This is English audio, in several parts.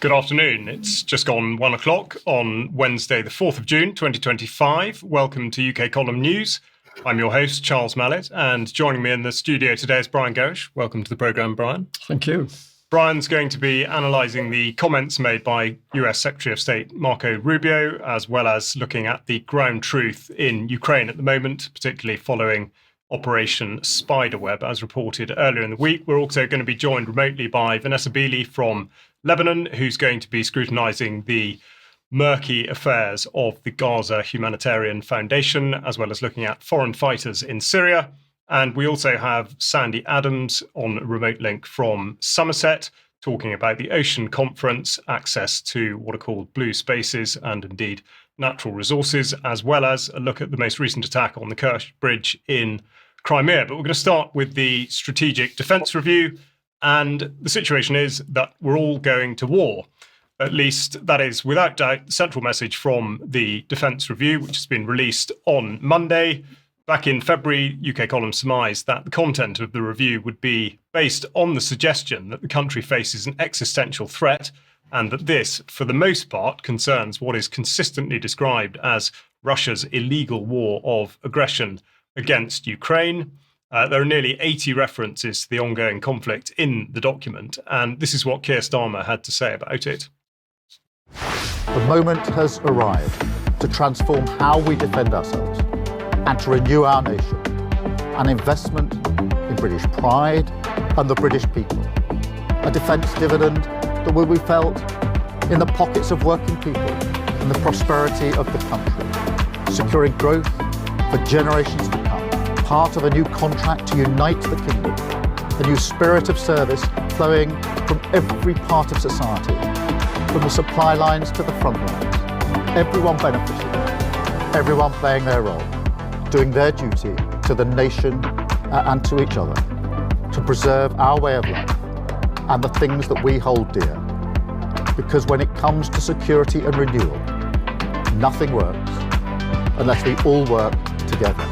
Good afternoon. It's just gone 1 o'clock on Wednesday, the 4th of June, 2025. Welcome to UK Column News. I'm your host, Charles Malet, and joining me in the studio today is Brian Gerrish. Welcome to the programme, Brian. Thank you. Brian's going to be analysing the comments made by US Secretary of State Marco Rubio, as well as looking at the ground truth in Ukraine at the moment, particularly following Operation Spiderweb, as reported earlier in the week. We're also going to be joined remotely by Vanessa Beeley from Lebanon, who's going to be scrutinising the murky affairs of the Gaza Humanitarian Foundation, as well as looking at foreign fighters in Syria. And we also have Sandi Adams on a remote link from Somerset, talking about the Ocean Conference, access to what are called blue spaces and indeed natural resources, as well as a look at the most recent attack on the Kerch Bridge in Crimea. But we're going to start with the Strategic Defence Review. And the situation is that we're all going to war. At least that is, without doubt, the central message from the Defence Review, which has been released on Monday. Back in February, UK Column surmised that the content of the review would be based on the suggestion that the country faces an existential threat, and that this, for the most part, concerns what is consistently described as Russia's illegal war of aggression against Ukraine. There are nearly 80 references to the ongoing conflict in the document, and this is what Keir Starmer had to say about it. The moment has arrived to transform how we defend ourselves and to renew our nation. An investment in British pride and the British people. A defence dividend that will be felt in the pockets of working people and the prosperity of the country, securing growth for generations to come. Part of a new contract to unite the kingdom, a new spirit of service flowing from every part of society, from the supply lines to the front lines, everyone benefiting, everyone playing their role, doing their duty to the nation and to each other, to preserve our way of life and the things that we hold dear. Because when it comes to security and renewal, nothing works unless we all work together.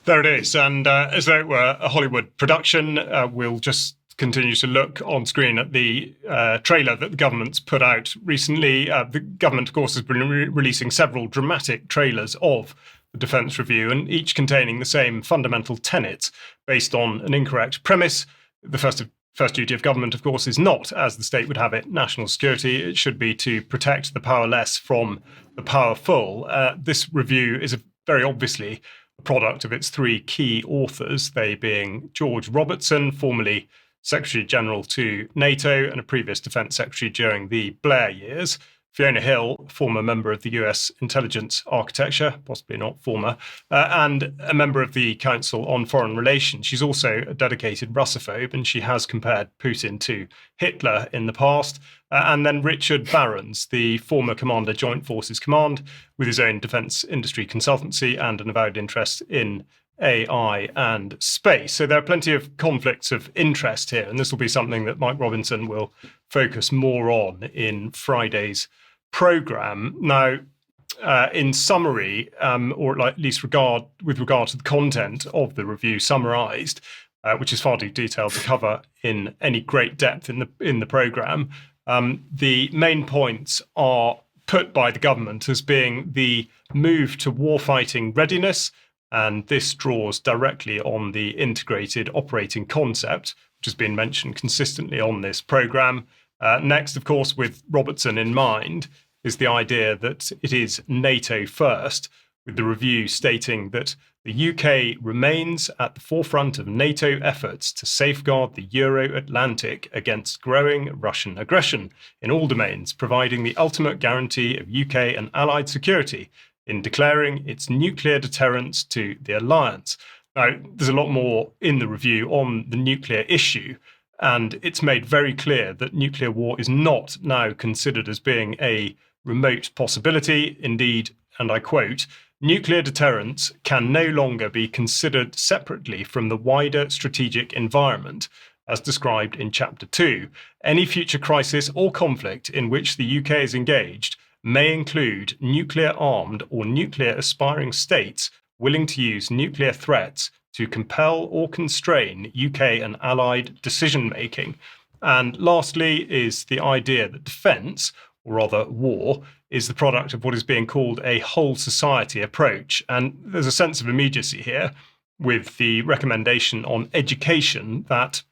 There it is. And as though it were a Hollywood production, we'll just continue to look on screen at the trailer that the government's put out recently. The government, of course, has been releasing several dramatic trailers of the Defence Review, and each containing the same fundamental tenets based on an incorrect premise. The first duty of government, of course, is not, as the state would have it, national security. It should be to protect the powerless from the powerful. This review is very obviously a product of its three key authors, they being George Robertson, formerly Secretary General to NATO and a previous Defence Secretary during the Blair years, Fiona Hill, former member of the US intelligence architecture, possibly not former, and a member of the Council on Foreign Relations. She's also a dedicated Russophobe, and she has compared Putin to Hitler in the past. And then Richard Barrons, the former Commander Joint Forces Command, with his own defence industry consultancy and an avowed interest in AI and space. So there are plenty of conflicts of interest here, and this will be something that Mike Robinson will focus more on in Friday's programme. Now, in summary, or at least with regard to the content of the review summarised, which is far too detailed to cover in any great depth in the programme, the main points are put by the government as being the move to warfighting readiness, and this draws directly on the integrated operating concept, which has been mentioned consistently on this programme. Next, of course, with Robertson in mind, is the idea that it is NATO first, with the review stating that the UK remains at the forefront of NATO efforts to safeguard the Euro-Atlantic against growing Russian aggression in all domains, providing the ultimate guarantee of UK and allied security in declaring its nuclear deterrence to the alliance. Now, there's a lot more in the review on the nuclear issue, and it's made very clear that nuclear war is not now considered as being a remote possibility. Indeed, and I quote, "Nuclear deterrence can no longer be considered separately from the wider strategic environment, as described in Chapter 2. Any future crisis or conflict in which the UK is engaged may include nuclear-armed or nuclear-aspiring states willing to use nuclear threats to compel or constrain UK and allied decision-making." And lastly is the idea that defence, or rather war, is the product of what is being called a whole society approach. And there's a sense of immediacy here with the recommendation on education that,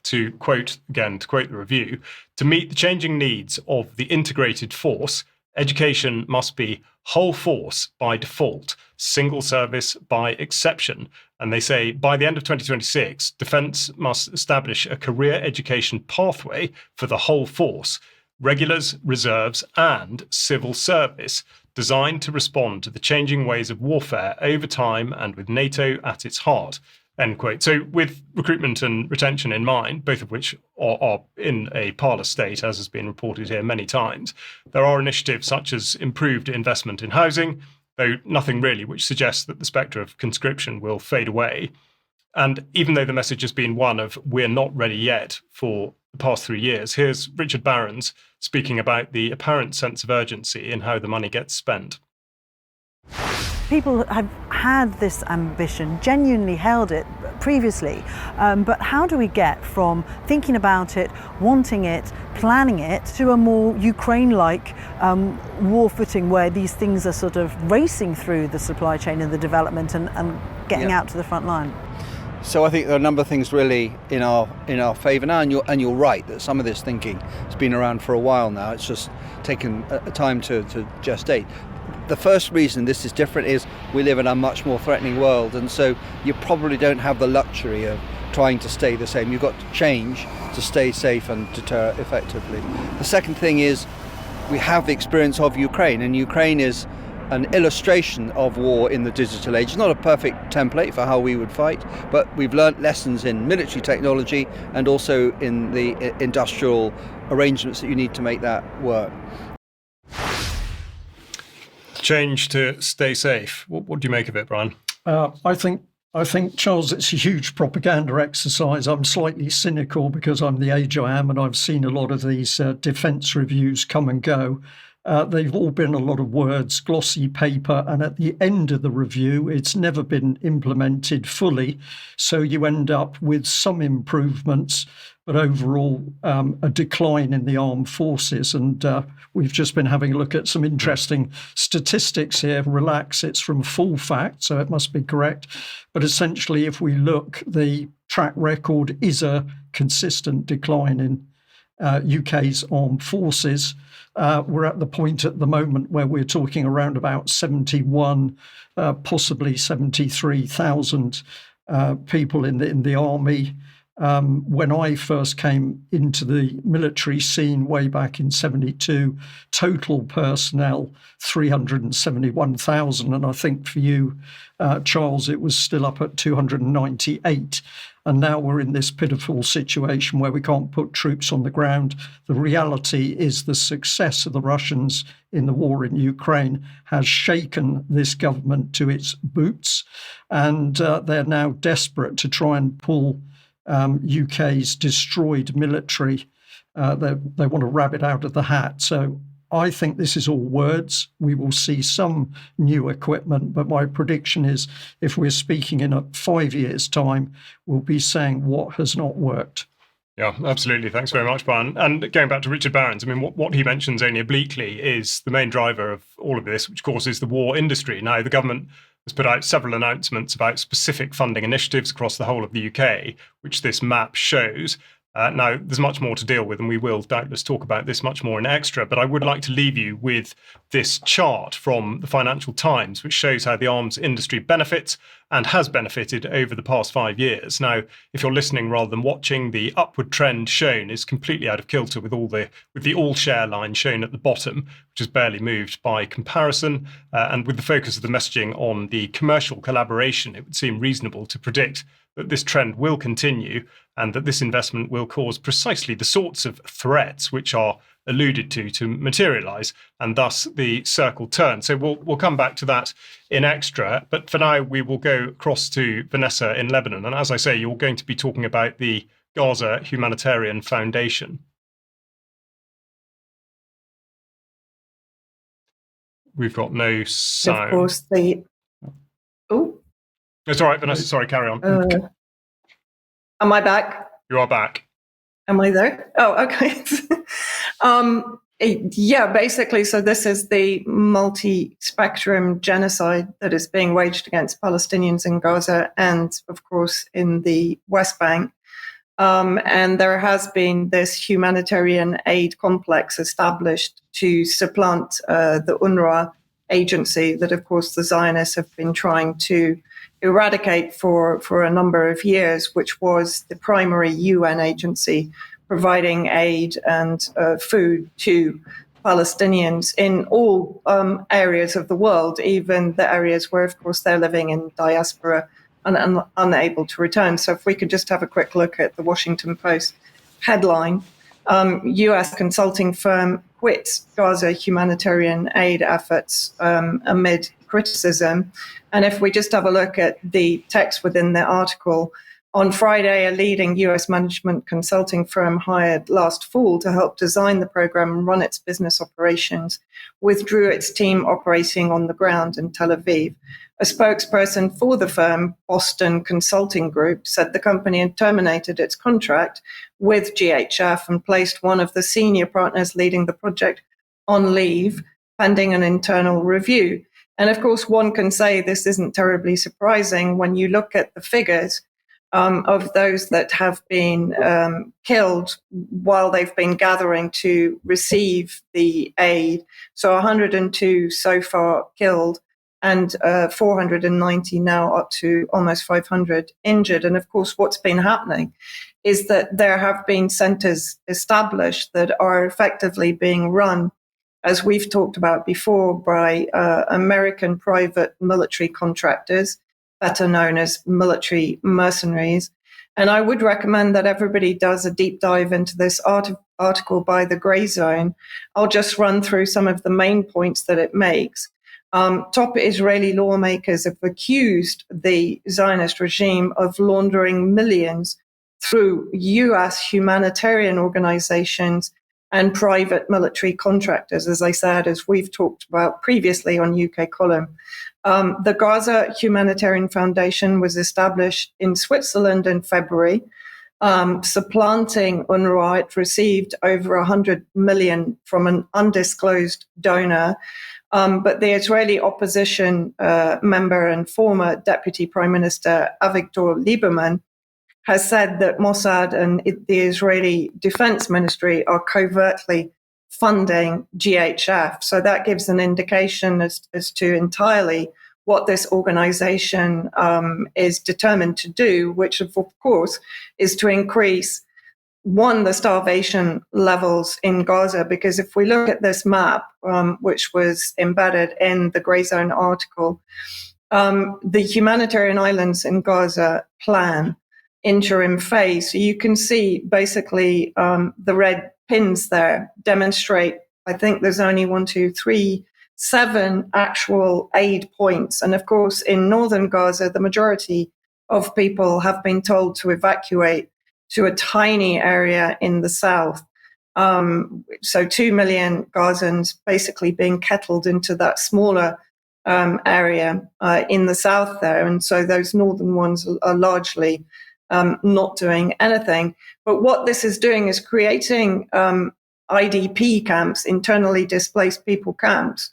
to quote the review, to meet the changing needs of the integrated force, education must be whole force by default, single service by exception. And they say by the end of 2026, Defence must establish a career education pathway for the whole force, regulars, reserves, and civil service, designed to respond to the changing ways of warfare over time and with NATO at its heart. End quote. So with recruitment and retention in mind, both of which are in a parlous state, as has been reported here many times, there are initiatives such as improved investment in housing, though nothing really which suggests that the spectre of conscription will fade away. And even though the message has been one of we're not ready yet for the past 3 years, here's Richard Barrons speaking about the apparent sense of urgency in how the money gets spent. People have had this ambition, genuinely held it previously, but how do we get from thinking about it, wanting it, planning it, to a more Ukraine-like war footing where these things are sort of racing through the supply chain and the development and getting out to the front line? So I think there are a number of things really in our favour now, and you're right that some of this thinking has been around for a while now. It's just taken time to gestate. The first reason this is different is we live in a much more threatening world, and so you probably don't have the luxury of trying to stay the same. You've got to change to stay safe and deter effectively. The second thing is we have the experience of Ukraine, and Ukraine is an illustration of war in the digital age. It's not a perfect template for how we would fight, but we've learnt lessons in military technology and also in the industrial arrangements that you need to make that work. Change to stay safe. What do you make of it, Brian? I think, Charles, it's a huge propaganda exercise. I'm slightly cynical because I'm the age I am, and I've seen a lot of these defence reviews come and go. They've all been a lot of words, glossy paper, and at the end of the review, it's never been implemented fully. So you end up with some improvements, but overall a decline in the armed forces. And we've just been having a look at some interesting statistics here. Relax, it's from full fact, so it must be correct. But essentially, if we look, the track record is a consistent decline in UK's armed forces. We're at the point at the moment where we're talking around about 71, possibly 73,000 people in the army. When I first came into the military scene way back in 72, total personnel 371,000, and I think for you, Charles, it was still up at 298. And now we're in this pitiful situation where we can't put troops on the ground. The reality is the success of the Russians in the war in Ukraine has shaken this government to its boots, and they're now desperate to try and pull UK's destroyed military. They want to rab it out of the hat. So I think this is all words. We will see some new equipment, but my prediction is if we're speaking in 5 years' time, we'll be saying what has not worked. Yeah, absolutely. Thanks very much, Brian. And going back to Richard Barrons, I mean, what he mentions only obliquely is the main driver of all of this, which of course is the war industry. Now, the government has put out several announcements about specific funding initiatives across the whole of the UK, which this map shows. Now, there's much more to deal with, and we will doubtless talk about this much more in extra, but I would like to leave you with this chart from the Financial Times, which shows how the arms industry benefits and has benefited over the past 5 years. Now, if you're listening rather than watching, the upward trend shown is completely out of kilter with the all-share line shown at the bottom, which has barely moved by comparison, and with the focus of the messaging on the commercial collaboration, it would seem reasonable to predict that this trend will continue and that this investment will cause precisely the sorts of threats which are alluded to materialise, and thus the circle turn. So we'll come back to that in extra, but for now we will go across to Vanessa in Lebanon. And as I say, you're going to be talking about the Gaza Humanitarian Foundation. We've got no sound. Of course, It's all right, Vanessa. Sorry, carry on. Am I back? You are back. Am I there? Oh, okay. Basically, so this is the multi-spectrum genocide that is being waged against Palestinians in Gaza and, of course, in the West Bank. And there has been this humanitarian aid complex established to supplant the UNRWA agency that, of course, the Zionists have been trying to eradicate for a number of years, which was the primary UN agency providing aid and food to Palestinians in all areas of the world, even the areas where, of course, they're living in diaspora and unable to return. So if we could just have a quick look at the Washington Post headline, U.S. consulting firm quits Gaza humanitarian aid efforts amid criticism. And if we just have a look at the text within the article, on Friday, a leading U.S. management consulting firm hired last fall to help design the program and run its business operations withdrew its team operating on the ground in Tel Aviv. A spokesperson for the firm, Boston Consulting Group, said the company had terminated its contract with GHF and placed one of the senior partners leading the project on leave, pending an internal review. And of course, one can say this isn't terribly surprising when you look at the figures of those that have been killed while they've been gathering to receive the aid. So 102 so far killed and 490 now, up to almost 500 injured. And of course, what's been happening is that there have been centers established that are effectively being run, as we've talked about before, by American private military contractors, better known as military mercenaries. And I would recommend that everybody does a deep dive into this article by The Grey Zone. I'll just run through some of the main points that it makes. Top Israeli lawmakers have accused the Zionist regime of laundering millions through U.S. humanitarian organizations and private military contractors, as I said, as we've talked about previously on UK Column. The Gaza Humanitarian Foundation was established in Switzerland in February, supplanting UNRWA. It received over 100 million from an undisclosed donor. But the Israeli opposition member and former Deputy Prime Minister Avigdor Lieberman has said that Mossad and the Israeli Defense Ministry are covertly funding GHF. So that gives an indication as to entirely what this organization is determined to do, which of course is to increase, one, the starvation levels in Gaza, because if we look at this map, which was embedded in the Grey Zone article, the humanitarian islands in Gaza plan interim phase. So you can see basically the red pins there demonstrate, I think there's only 7 actual aid points. And of course, in northern Gaza, the majority of people have been told to evacuate to a tiny area in the south. So 2 million Gazans basically being kettled into that smaller area in the south there. And so those northern ones are largely not doing anything. But what this is doing is creating IDP camps, internally displaced people camps,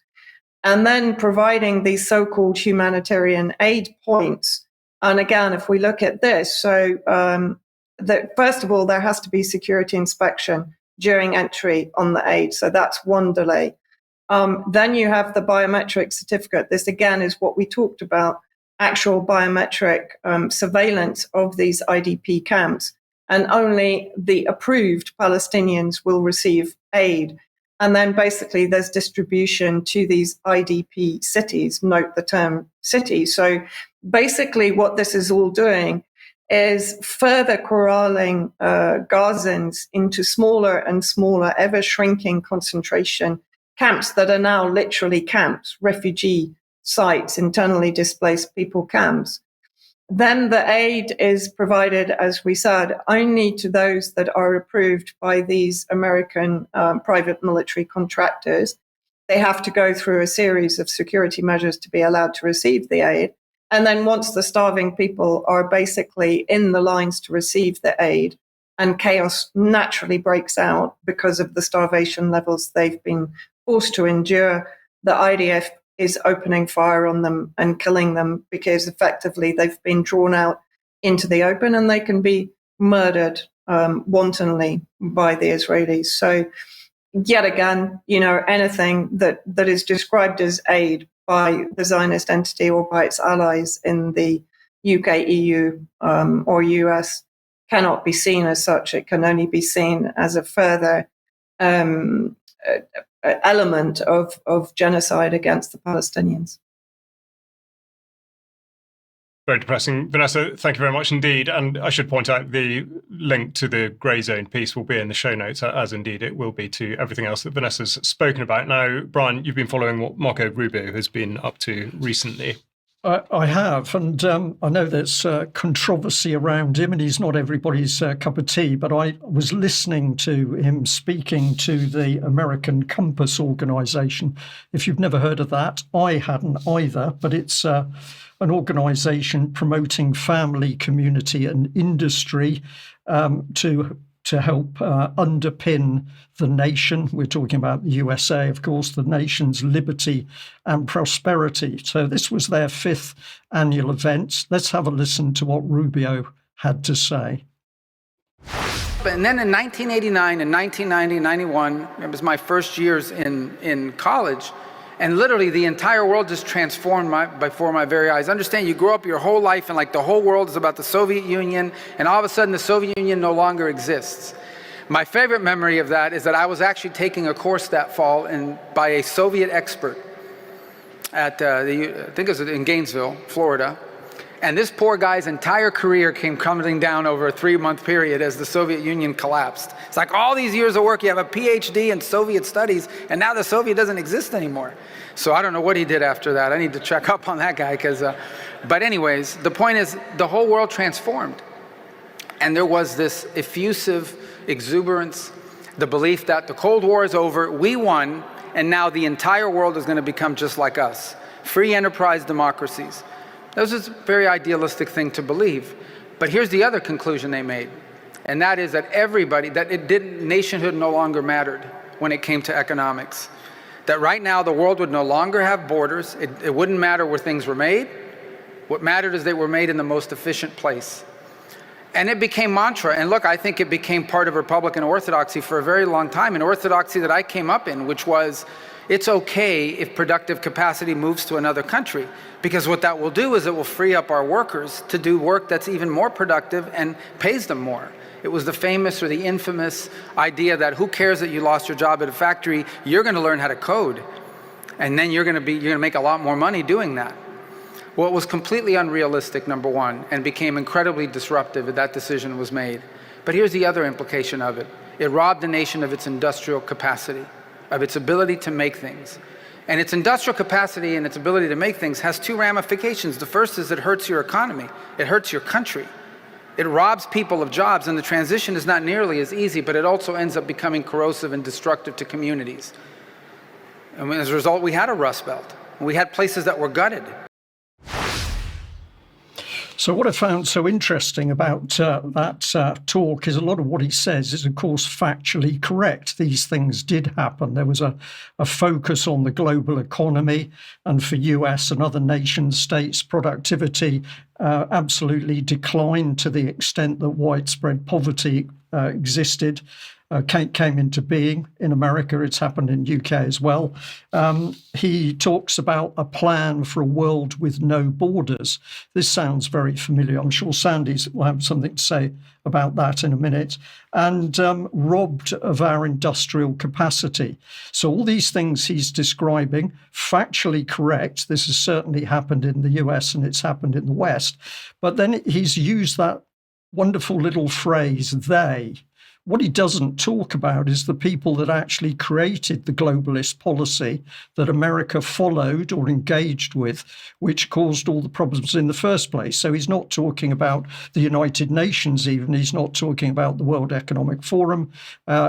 and then providing these so-called humanitarian aid points. And again, if we look at this, so that first of all, there has to be security inspection during entry on the aid. So that's one delay. Then you have the biometric certificate. This again is what we talked about, actual biometric surveillance of these IDP camps. And only the approved Palestinians will receive aid. And then basically there's distribution to these IDP cities, note the term city. So basically what this is all doing is further corralling Gazans into smaller and smaller, ever shrinking concentration camps that are now literally camps, refugee sites, internally displaced people camps. Then the aid is provided, as we said, only to those that are approved by these American private military contractors. They have to go through a series of security measures to be allowed to receive the aid. And then once the starving people are basically in the lines to receive the aid, and chaos naturally breaks out because of the starvation levels they've been forced to endure, the IDF is opening fire on them and killing them because effectively they've been drawn out into the open and they can be murdered wantonly by the Israelis. So yet again, anything that is described as aid by the Zionist entity or by its allies in the UK, EU, or US cannot be seen as such. It can only be seen as a further element of genocide against the Palestinians. Very depressing. Vanessa, thank you very much indeed. And I should point out the link to the Grey Zone piece will be in the show notes, as indeed it will be to everything else that Vanessa's spoken about. Now, Brian, you've been following what Marco Rubio has been up to recently. I have, and I know there's controversy around him, and he's not everybody's cup of tea, but I was listening to him speaking to the American Compass Organization. If you've never heard of that, I hadn't either, but it's an organization promoting family, community, and industry to help underpin the nation. We're talking about the USA, of course, the nation's liberty and prosperity. So this was their 5th annual event. Let's have a listen to what Rubio had to say. And then in 1989 and 1990, 91, it was my first years in college, and literally the entire world just transformed before my very eyes. Understand, you grow up your whole life and like the whole world is about the Soviet Union, and all of a sudden the Soviet Union no longer exists. My favorite memory of that is that I was actually taking a course that fall by a Soviet expert at, I think it was in Gainesville, Florida. And this poor guy's entire career came crumbling down over a 3-month period as the Soviet Union collapsed. It's like all these years of work, you have a PhD in Soviet studies, and now the Soviet doesn't exist anymore. So I don't know what he did after that. I need to check up on that guy. But anyways, the point is the whole world transformed. And there was this effusive exuberance, the belief that the Cold War is over, we won, and now the entire world is going to become just like us. Free enterprise democracies. That was a very idealistic thing to believe. But here's the other conclusion they made, and that is that nationhood no longer mattered when it came to economics. That right now the world would no longer have borders. It wouldn't matter where things were made. What mattered is they were made in the most efficient place. And it became mantra. And look, I think it became part of Republican orthodoxy for a very long time, an orthodoxy that I came up in, which was, it's okay if productive capacity moves to another country, because what that will do is it will free up our workers to do work that's even more productive and pays them more. It was the famous or the infamous idea that who cares that you lost your job at a factory, you're going to learn how to code, and then you're going to make a lot more money doing that. Well, it was completely unrealistic, number one, and became incredibly disruptive if that decision was made. But here's the other implication of it. It robbed the nation of its industrial capacity, of its ability to make things. And its industrial capacity and its ability to make things has 2 ramifications. The first is it hurts your economy. It hurts your country. It robs people of jobs, and the transition is not nearly as easy, but it also ends up becoming corrosive and destructive to communities. And as a result, we had a Rust Belt. We had places that were gutted. So what I found so interesting about that talk is a lot of what he says is, of course, factually correct. These things did happen. There was a focus on the global economy, and for US and other nation states, productivity absolutely declined to the extent that widespread poverty existed. Came into being in America. It's happened in UK as well. He talks about a plan for a world with no borders. This sounds very familiar. I'm sure Sandi will have something to say about that in a minute. And robbed of our industrial capacity. So all these things he's describing, factually correct. This has certainly happened in the US and it's happened in the West. But then he's used that wonderful little phrase, they. What he doesn't talk about is the people that actually created the globalist policy that America followed or engaged with, which caused all the problems in the first place. So he's not talking about the United Nations even. He's not talking about the World Economic Forum.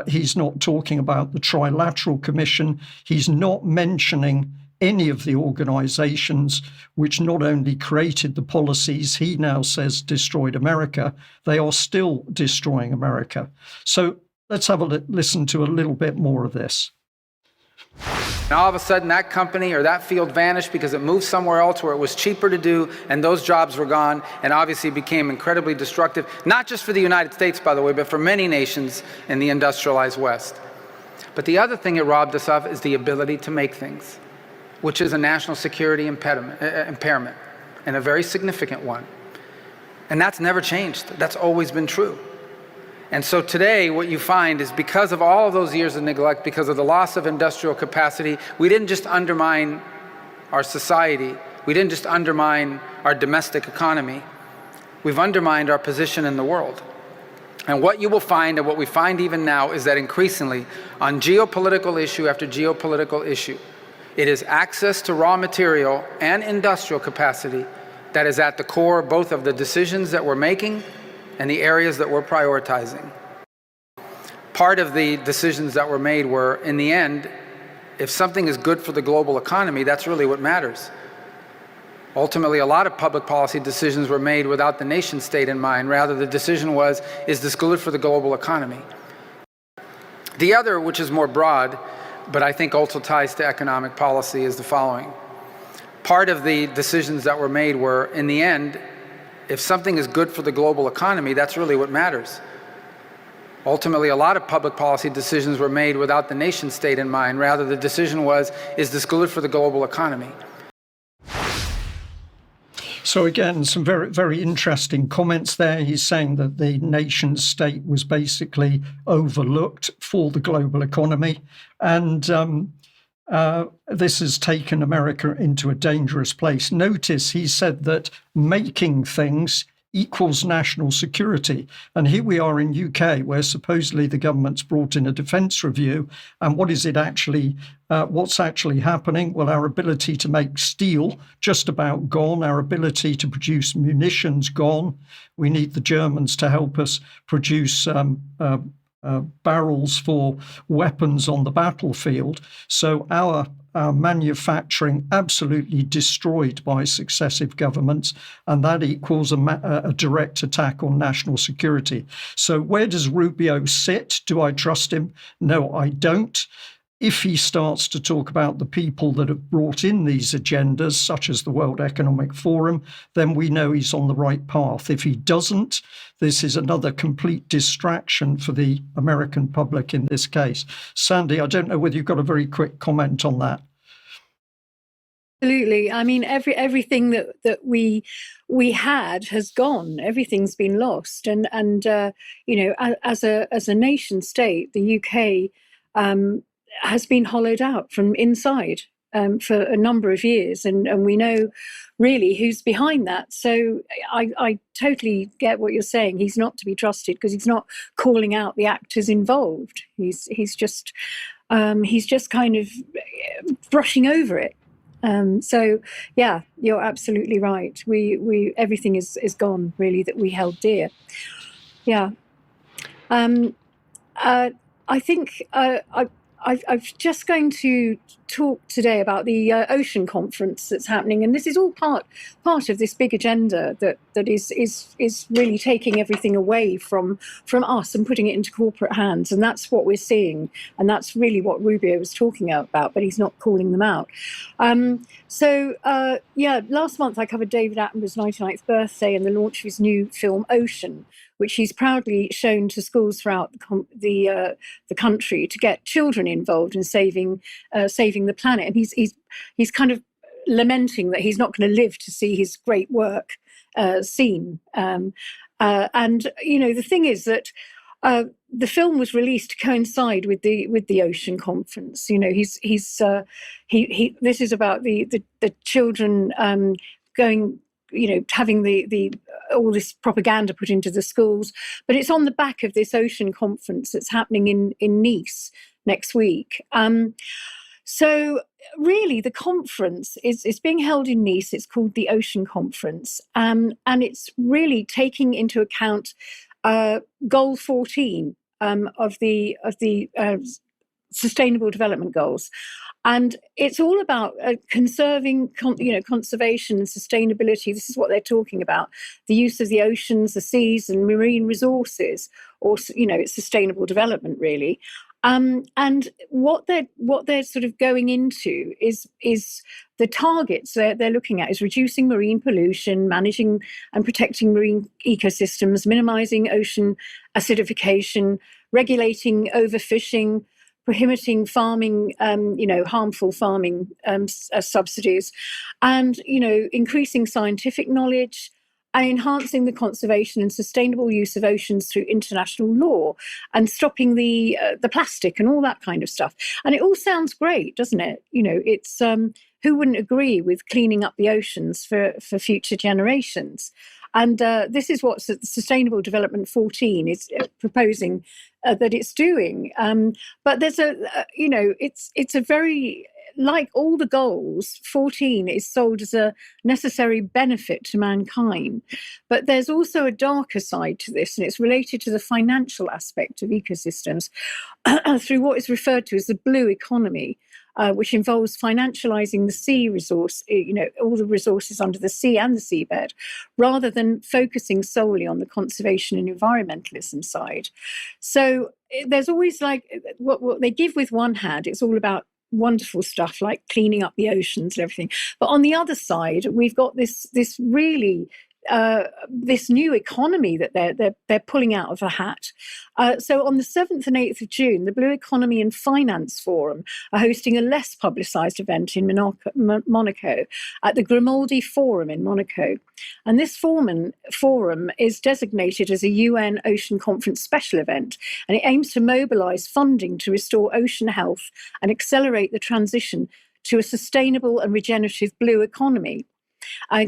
He's not talking about the Trilateral Commission. He's not mentioning any of the organizations which not only created the policies he now says destroyed America, they are still destroying America. So let's have a listen to a little bit more of this. And all of a sudden, that company or that field vanished because it moved somewhere else where it was cheaper to do, and those jobs were gone, and obviously became incredibly destructive, not just for the United States, by the way, but for many nations in the industrialized West. But the other thing it robbed us of is the ability to make things, which is a national security impairment, and a very significant one. And that's never changed. That's always been true. And so today, what you find is because of all of those years of neglect, because of the loss of industrial capacity, we didn't just undermine our society, we didn't just undermine our domestic economy, we've undermined our position in the world. And what you will find, and what we find even now, is that increasingly, on geopolitical issue after geopolitical issue, it is access to raw material and industrial capacity that is at the core both of the decisions that we're making and the areas that we're prioritizing. Part of the decisions that were made were, in the end, if something is good for the global economy, that's really what matters. Ultimately, a lot of public policy decisions were made without the nation state in mind. Rather, the decision was, is this good for the global economy? The other, which is more broad, but I think also ties to economic policy, is the following. Part of the decisions that were made were, in the end, if something is good for the global economy, that's really what matters. Ultimately, a lot of public policy decisions were made without the nation state in mind. Rather, the decision was, is this good for the global economy? So again, some very, very interesting comments there. He's saying that the nation state was basically overlooked for the global economy. And this has taken America into a dangerous place. Notice he said that making things equals national security. And here we are in UK, where supposedly the government's brought in a defence review. And what is it actually, what's actually happening? Well, our ability to make steel just about gone, our ability to produce munitions gone. We need the Germans to help us produce barrels for weapons on the battlefield. So our manufacturing absolutely destroyed by successive governments, and that equals a direct attack on national security. So where does Rubio sit? Do I trust him? No, I don't. If he starts to talk about the people that have brought in these agendas, such as the World Economic Forum, then we know he's on the right path. If he doesn't, this is another complete distraction for the American public in this case. Sandi, I don't know whether you've got a very quick comment on that. Absolutely. I mean, everything that we had has gone. Everything's been lost, and you know, as a nation state, the UK has been hollowed out from inside for a number of years, and we know really who's behind that. So I totally get what you're saying. He's not to be trusted because he's not calling out the actors involved. He's just kind of brushing over it. So yeah, you're absolutely right. We everything is gone really that we held dear. Yeah. I think I'm just going to talk today about the ocean conference that's happening, and this is all part of this big agenda that is really taking everything away from us and putting it into corporate hands, and that's what we're seeing, and that's really what Rubio was talking about, but he's not calling them out. Last month I covered David Attenborough's 99th birthday and the launch of his new film Ocean, which he's proudly shown to schools throughout the country to get children involved in saving the planet. And he's kind of lamenting that he's not going to live to see his great work seen. And you know, the thing is that the film was released to coincide with the Ocean Conference. You know, this is about the children going, you know, having the all this propaganda put into the schools, but it's on the back of this ocean conference that's happening in Nice next week. So really, the conference is being held in Nice. It's called the Ocean Conference, and it's really taking into account Goal 14 of the Sustainable Development Goals. And it's all about conserving, conservation and sustainability. This is what they're talking about: the use of the oceans, the seas, and marine resources, or it's sustainable development, really. And what they're sort of going into is the targets they're looking at is reducing marine pollution, managing and protecting marine ecosystems, minimizing ocean acidification, regulating overfishing, prohibiting farming, harmful farming subsidies, and, increasing scientific knowledge and enhancing the conservation and sustainable use of oceans through international law and stopping the plastic and all that kind of stuff. And it all sounds great, doesn't it? It's who wouldn't agree with cleaning up the oceans for future generations? And this is what Sustainable Development 14 is proposing that it's doing. But there's it's a very, like all the goals, 14 is sold as a necessary benefit to mankind. But there's also a darker side to this, and it's related to the financial aspect of ecosystems through what is referred to as the blue economy, which involves financializing the sea resource, all the resources under the sea and the seabed, rather than focusing solely on the conservation and environmentalism side. So there's always what they give with one hand, it's all about wonderful stuff like cleaning up the oceans and everything. But on the other side, we've got this really this new economy that they're pulling out of a hat. So on the 7th and 8th of June, the Blue Economy and Finance Forum are hosting a less publicised event in Monaco at the Grimaldi Forum in Monaco. And this forum is designated as a UN Ocean Conference special event, and it aims to mobilise funding to restore ocean health and accelerate the transition to a sustainable and regenerative blue economy.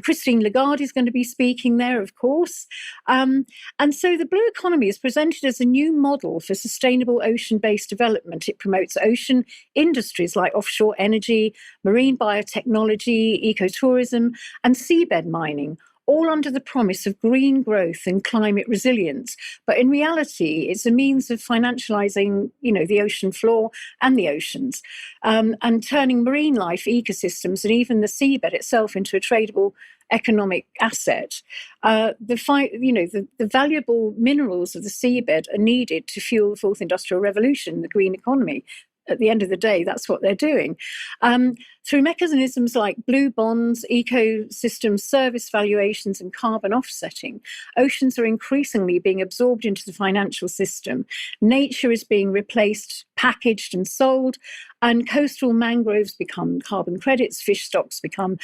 Christine Lagarde is going to be speaking there, of course. And so the blue economy is presented as a new model for sustainable ocean-based development. It promotes ocean industries like offshore energy, marine biotechnology, ecotourism, and seabed mining, all under the promise of green growth and climate resilience. But in reality, it's a means of financialising, the ocean floor and the oceans, and turning marine life, ecosystems, and even the seabed itself into a tradable economic asset. The valuable minerals of the seabed are needed to fuel the fourth industrial revolution, the green economy. At the end of the day, that's what they're doing. Through mechanisms like blue bonds, ecosystem service valuations, and carbon offsetting, oceans are increasingly being absorbed into the financial system. Nature is being replaced, packaged, and sold, and coastal mangroves become carbon credits, fish stocks become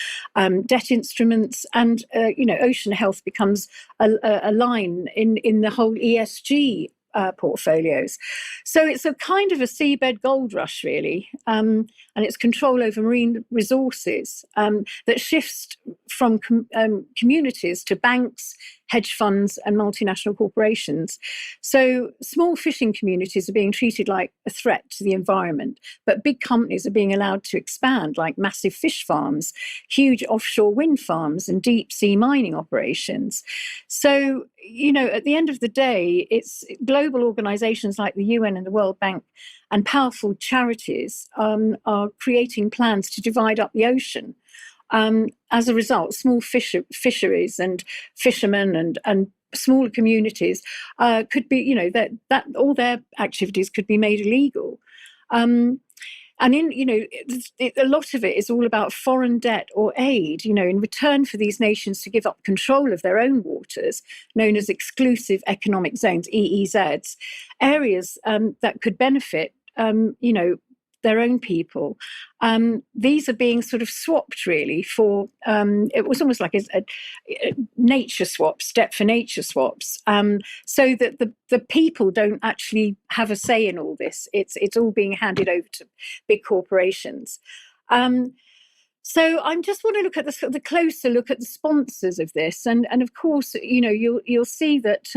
debt instruments, and ocean health becomes a line in the whole ESG portfolios. So it's a kind of a seabed gold rush, really, and it's control over marine resources that shifts from communities to banks, hedge funds, and multinational corporations. So small fishing communities are being treated like a threat to the environment, but big companies are being allowed to expand, like massive fish farms, huge offshore wind farms, and deep sea mining operations. So, at the end of the day, it's global organizations like the UN and the World Bank and powerful charities are creating plans to divide up the ocean. As a result, small fisheries and fishermen and smaller communities could be, that all their activities could be made illegal. And a lot of it is all about foreign debt or aid, in return for these nations to give up control of their own waters, known as exclusive economic zones, EEZs, areas that could benefit, their own people. These are being sort of swapped, really, for, it was almost like a nature swaps, debt for nature swaps, so that the people don't actually have a say in all this. It's all being handed over to big corporations. So I just want to look at the closer look at the sponsors of this, and of course, you'll see that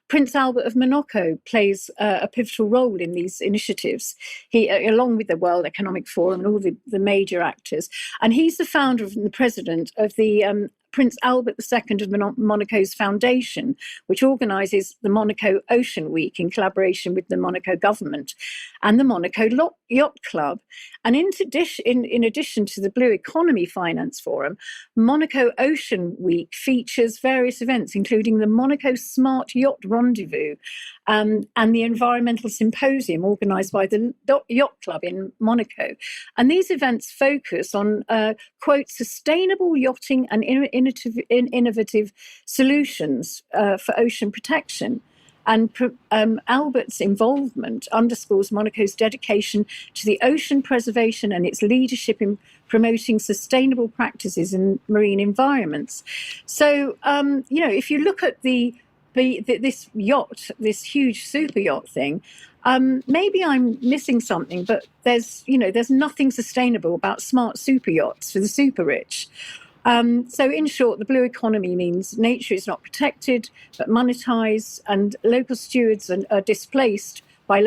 Prince Albert of Monaco plays a pivotal role in these initiatives. He, along with the World Economic Forum and all the major actors, and he's the founder and the president of the Prince Albert II of Monaco's foundation, which organises the Monaco Ocean Week in collaboration with the Monaco government and the Monaco Yacht Club. And in addition to the Blue Economy Finance Forum, Monaco Ocean Week features various events, including the Monaco Smart Yacht Rendezvous and the Environmental Symposium organised by the Yacht Club in Monaco. And these events focus on, quote, sustainable yachting and innovative solutions for ocean protection. And Albert's involvement underscores Monaco's dedication to the ocean preservation and its leadership in promoting sustainable practices in marine environments. So, if you look at this yacht, this huge super yacht thing, maybe I'm missing something, but there's nothing sustainable about smart super yachts for the super rich. So in short, the blue economy means nature is not protected, but monetized, and local stewards are displaced by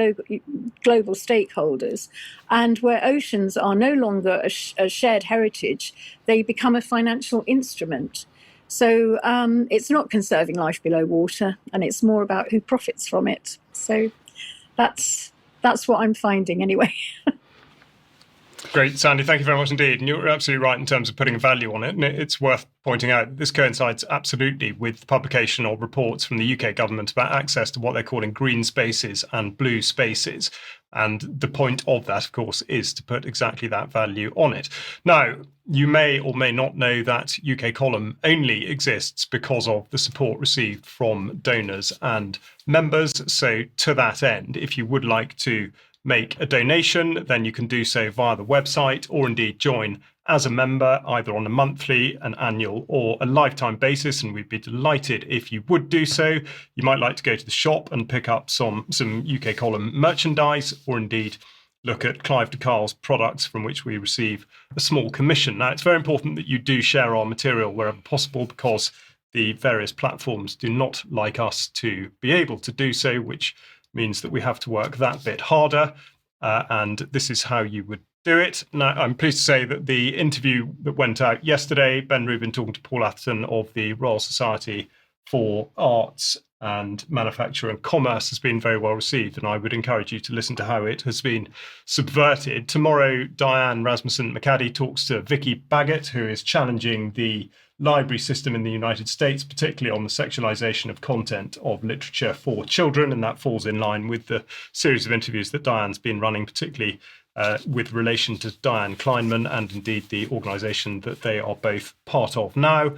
global stakeholders. And where oceans are no longer a shared heritage, they become a financial instrument. So it's not conserving life below water, and it's more about who profits from it. So that's what I'm finding anyway. Great, Sandi, thank you very much indeed. And you're absolutely right in terms of putting a value on it. And it's worth pointing out this coincides absolutely with the publication of reports from the UK government about access to what they're calling green spaces and blue spaces. And the point of that, of course, is to put exactly that value on it. Now, you may or may not know that UK Column only exists because of the support received from donors and members. So to that end, if you would like to make a donation, then you can do so via the website, or indeed join as a member either on a monthly, an annual, or a lifetime basis, and we'd be delighted if you would do so. You might like to go to the shop and pick up some UK Column merchandise, or indeed look at Clive de Carle's products, from which we receive a small commission. Now, it's very important that you do share our material wherever possible, because the various platforms do not like us to be able to do so, which means that we have to work that bit harder, and this is how you would do it. Now, I'm pleased to say that the interview that went out yesterday, Ben Rubin talking to Paul Atherton of the Royal Society for Arts and Manufacture and Commerce, has been very well received, and I would encourage you to listen to how it has been subverted. Tomorrow, Diane Rasmussen-McCaddy talks to Vicky Baggett, who is challenging the library system in the United States, particularly on the sexualization of content of literature for children, and that falls in line with the series of interviews that Diane's been running, particularly with relation to Diane Kleinman and indeed the organisation that they are both part of now.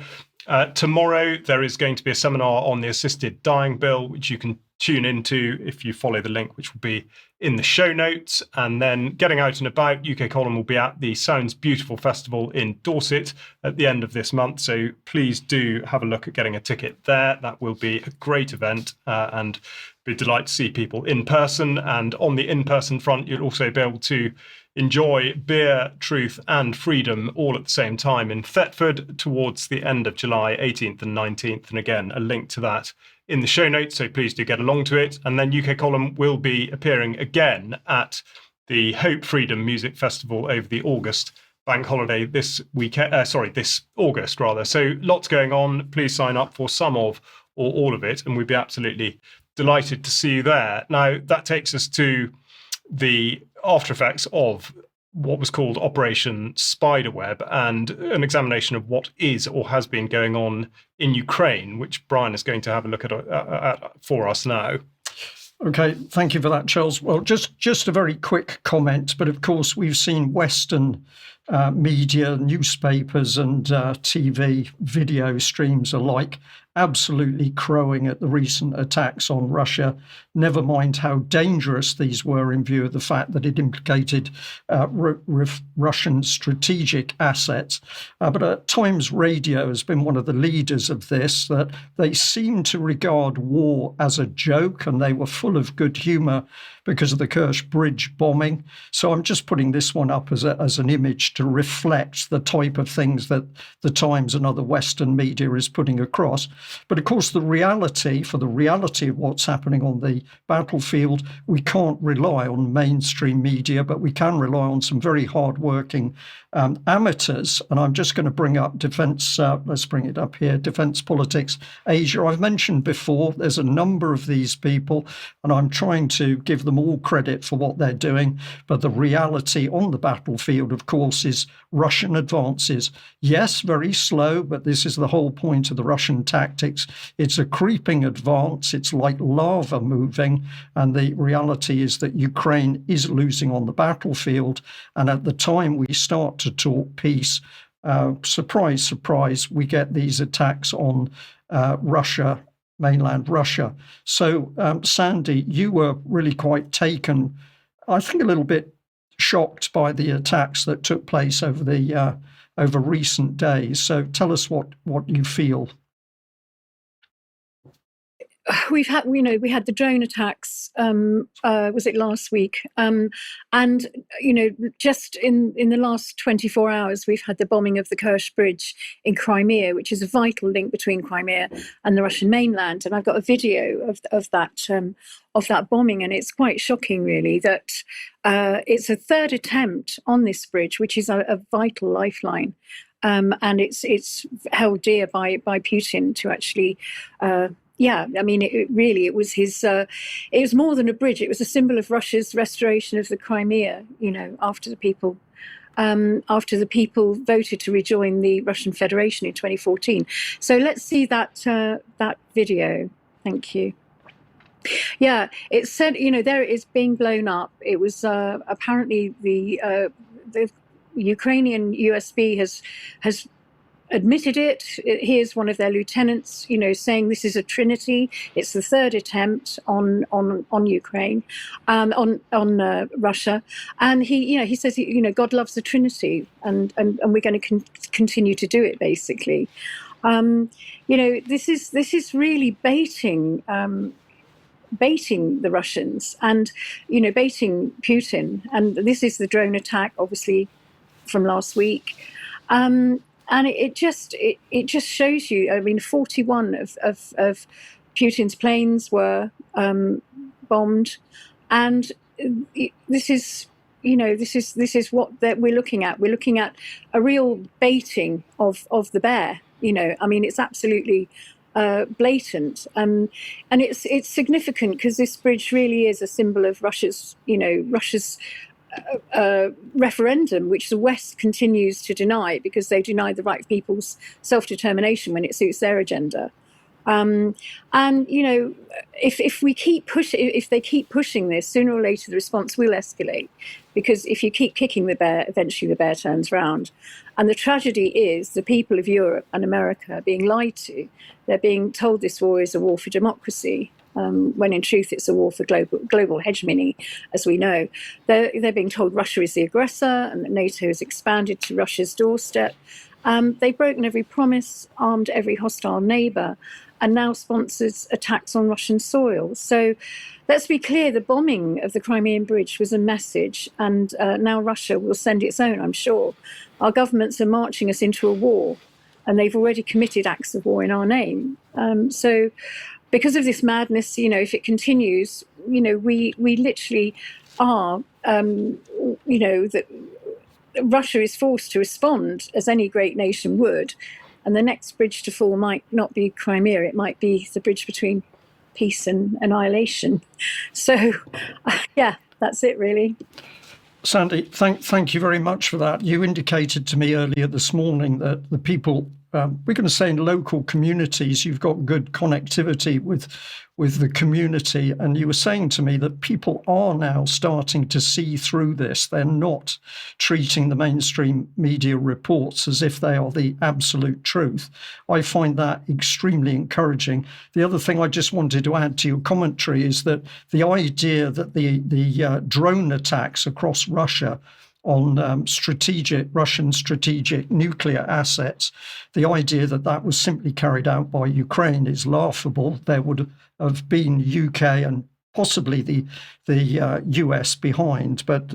Tomorrow there is going to be a seminar on the assisted dying bill, which you can tune into if you follow the link, which will be in the show notes. And then getting out and about, UK Column will be at the Sounds Beautiful Festival in Dorset at the end of this month. So please do have a look at getting a ticket there. That will be a great event, and be delighted to see people in person. And on the in-person front, you'll also be able to enjoy beer, truth and freedom all at the same time in Thetford towards the end of July, 18th and 19th. And again, a link to that in the show notes, so please do get along to it. And then UK Column will be appearing again at the Hope Freedom Music Festival over the August bank holiday this August rather. So lots going on. Please sign up for some of or all of it, and we'd be absolutely delighted to see you there. Now, that takes us to the after effects of what was called Operation Spiderweb, and an examination of what is or has been going on in Ukraine, which Brian is going to have a look at for us now. Okay, thank you for that, Charles. Well, just a very quick comment, but of course we've seen Western media, newspapers and TV video streams alike absolutely crowing at the recent attacks on Russia, never mind how dangerous these were in view of the fact that it implicated Russian strategic assets. But at times radio has been one of the leaders of this, that they seem to regard war as a joke, and they were full of good humour because of the Kerch Bridge bombing. So I'm just putting this one up as an image to reflect the type of things that the Times and other Western media is putting across. But of course, the reality of what's happening on the battlefield, we can't rely on mainstream media, but we can rely on some very hard-working amateurs. And I'm just going to bring up Defence, let's bring it up here, Defence Politics Asia. I've mentioned before, there's a number of these people, and I'm trying to give them all credit for what they're doing. But the reality on the battlefield, of course, is Russian advances. Yes, very slow, but this is the whole point of the Russian tactics. It's a creeping advance. It's like lava moving. And the reality is that Ukraine is losing on the battlefield. And at the time we start to talk peace, surprise, surprise, we get these attacks on Russia, mainland Russia. So, Sandi, you were really quite taken, I think a little bit shocked by the attacks that took place over recent days. So tell us what you feel. We had the drone attacks. Was it last week? And just in the last 24 hours, we've had the bombing of the Kerch Bridge in Crimea, which is a vital link between Crimea and the Russian mainland. And I've got a video of that bombing, and it's quite shocking, really, that it's a third attempt on this bridge, which is a vital lifeline. And it's held dear by Putin to actually. It was his. It was more than a bridge. It was a symbol of Russia's restoration of the Crimea. After the people voted to rejoin the Russian Federation in 2014. So let's see that video. Thank you. Yeah, it said, there it is being blown up. It was apparently the Ukrainian USB has admitted it. Here's one of their lieutenants, saying this is a trinity. It's the third attempt on Ukraine, on Russia, and he says God loves the Trinity, and we're going to continue to do it. Basically, this is really baiting the Russians and baiting Putin, and this is the drone attack, obviously, from last week. And it just shows you. 41 of Putin's planes were bombed, and this is what we're looking at. We're looking at a real baiting of the bear. It's absolutely blatant, and it's significant because this bridge really is a symbol of Russia's referendum, which the West continues to deny because they deny the right of people's self-determination when it suits their agenda. If they keep pushing this, sooner or later the response will escalate, because if you keep kicking the bear, eventually the bear turns round. And the tragedy is the people of Europe and America are being lied to. They're being told this war is a war for democracy, when in truth it's a war for global hegemony, as we know. They're being told Russia is the aggressor and that NATO has expanded to Russia's doorstep. They've broken every promise, armed every hostile neighbour, and now sponsors attacks on Russian soil. So let's be clear, the bombing of the Crimean Bridge was a message, and now Russia will send its own, I'm sure. Our governments are marching us into a war, and they've already committed acts of war in our name. So because of this madness, if it continues, we literally are, that Russia is forced to respond as any great nation would. And the next bridge to fall might not be Crimea, it might be the bridge between peace and annihilation. So, that's it, really. Sandi, thank you very much for that. You indicated to me earlier this morning that the people, we're going to say in local communities, you've got good connectivity with the community. And you were saying to me that people are now starting to see through this. They're not treating the mainstream media reports as if they are the absolute truth. I find that extremely encouraging. The other thing I just wanted to add to your commentary is that the idea that the drone attacks across Russia on Russian strategic nuclear assets, the idea that was simply carried out by Ukraine is laughable. There would have been UK and possibly the US behind, but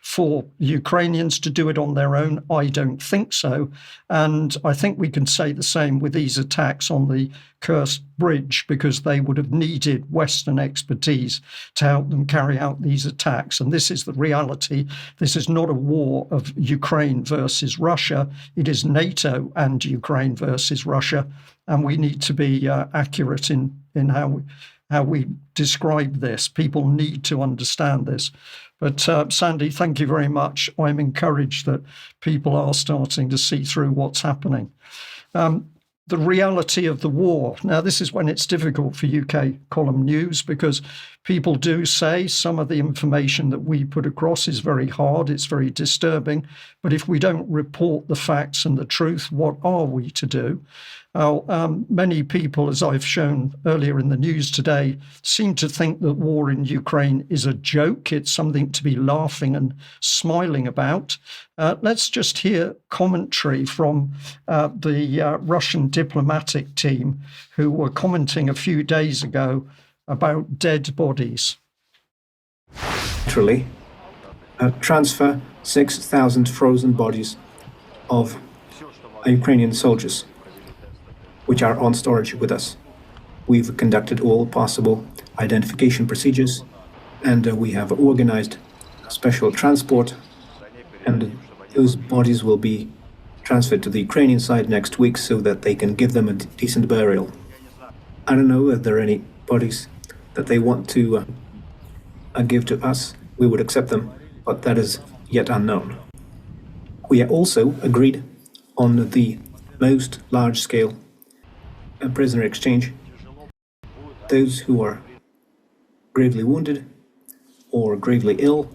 for Ukrainians to do it on their own, I don't think so. And I think we can say the same with these attacks on the Kursk bridge, because they would have needed Western expertise to help them carry out these attacks. And this is the reality. This is not a war of Ukraine versus Russia. It is NATO and Ukraine versus Russia. And we need to be accurate in how we describe this. People need to understand this. But Sandi, thank you very much. I'm encouraged that people are starting to see through what's happening. The reality of the war. Now, this is when it's difficult for UK column news, because people do say some of the information that we put across is very hard, it's very disturbing. But if we don't report the facts and the truth, what are we to do? Many people, as I've shown earlier in the news today, seem to think that war in Ukraine is a joke. It's something to be laughing and smiling about. Let's just hear commentary from the Russian diplomatic team, who were commenting a few days ago about dead bodies. Literally, transfer 6,000 frozen bodies of Ukrainian soldiers, which are on storage with us. We've conducted all possible identification procedures, and we have organized special transport, and those bodies will be transferred to the Ukrainian side next week so that they can give them a decent burial. I don't know if there are any bodies that they want to give to us. We would accept them, but that is yet unknown. We are also agreed on the most large-scale prisoner exchange. Those who are gravely wounded or gravely ill,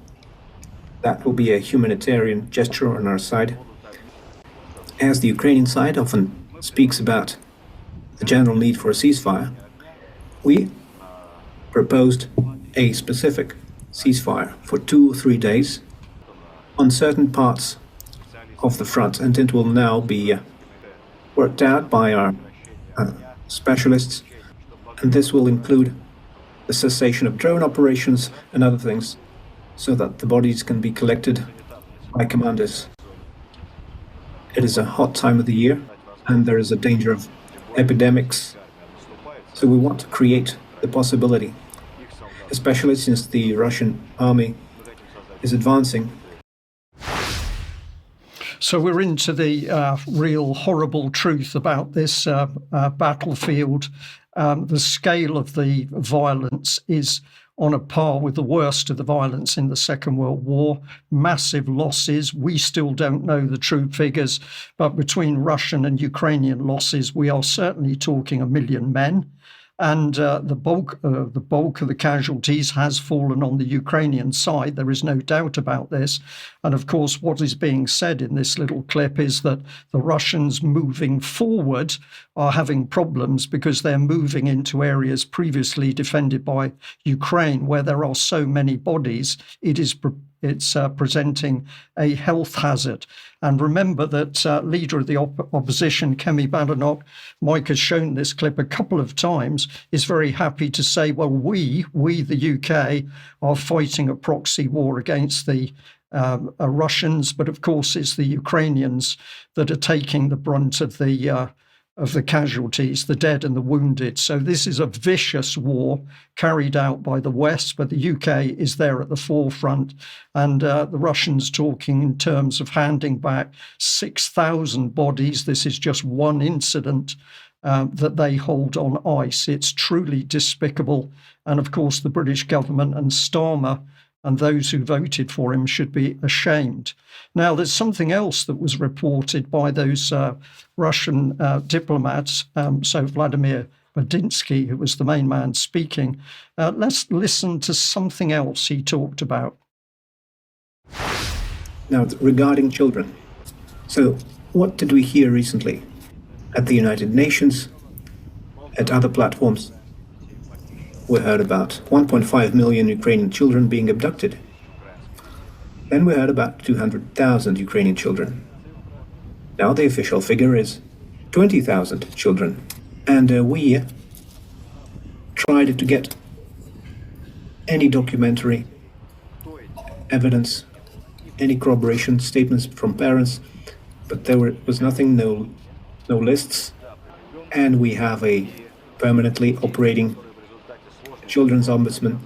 that will be a humanitarian gesture on our side. As the Ukrainian side often speaks about the general need for a ceasefire, we proposed a specific ceasefire for 2 or 3 days on certain parts of the front, and it will now be worked out by our specialists, and this will include the cessation of drone operations and other things, so that the bodies can be collected by commanders. It is a hot time of the year, and there is a danger of epidemics, so we want to create the possibility, especially since the Russian army is advancing. So we're into the real horrible truth about this battlefield. The scale of the violence is on a par with the worst of the violence in the Second World War. Massive losses. We still don't know the true figures, but between Russian and Ukrainian losses, we are certainly talking 1 million men. And the bulk of the casualties has fallen on the Ukrainian side. There is no doubt about this. And of course, what is being said in this little clip is that the Russians moving forward are having problems because they're moving into areas previously defended by Ukraine, where there are so many bodies. It's presenting a health hazard. And remember that leader of the opposition, Kemi Badenoch, Mike has shown this clip a couple of times, is very happy to say, well, we the UK, are fighting a proxy war against the Russians, but of course it's the Ukrainians that are taking the brunt of the casualties, the dead and the wounded. So this is a vicious war carried out by the West, but the UK is there at the forefront. And the Russians talking in terms of handing back 6,000 bodies. This is just one incident that they hold on ice. It's truly despicable. And of course, the British government and Starmer and those who voted for him should be ashamed. Now, there's something else that was reported by those Russian diplomats, so Vladimir Badinsky, who was the main man speaking. Let's listen to something else he talked about. Now, regarding children. So, what did we hear recently? At the United Nations, at other platforms, we heard about 1.5 million Ukrainian children being abducted. Then we heard about 200,000 Ukrainian children. Now the official figure is 20,000 children. And we tried to get any documentary evidence, any corroboration, statements from parents, but there was nothing, no lists, and we have a permanently operating children's ombudsman,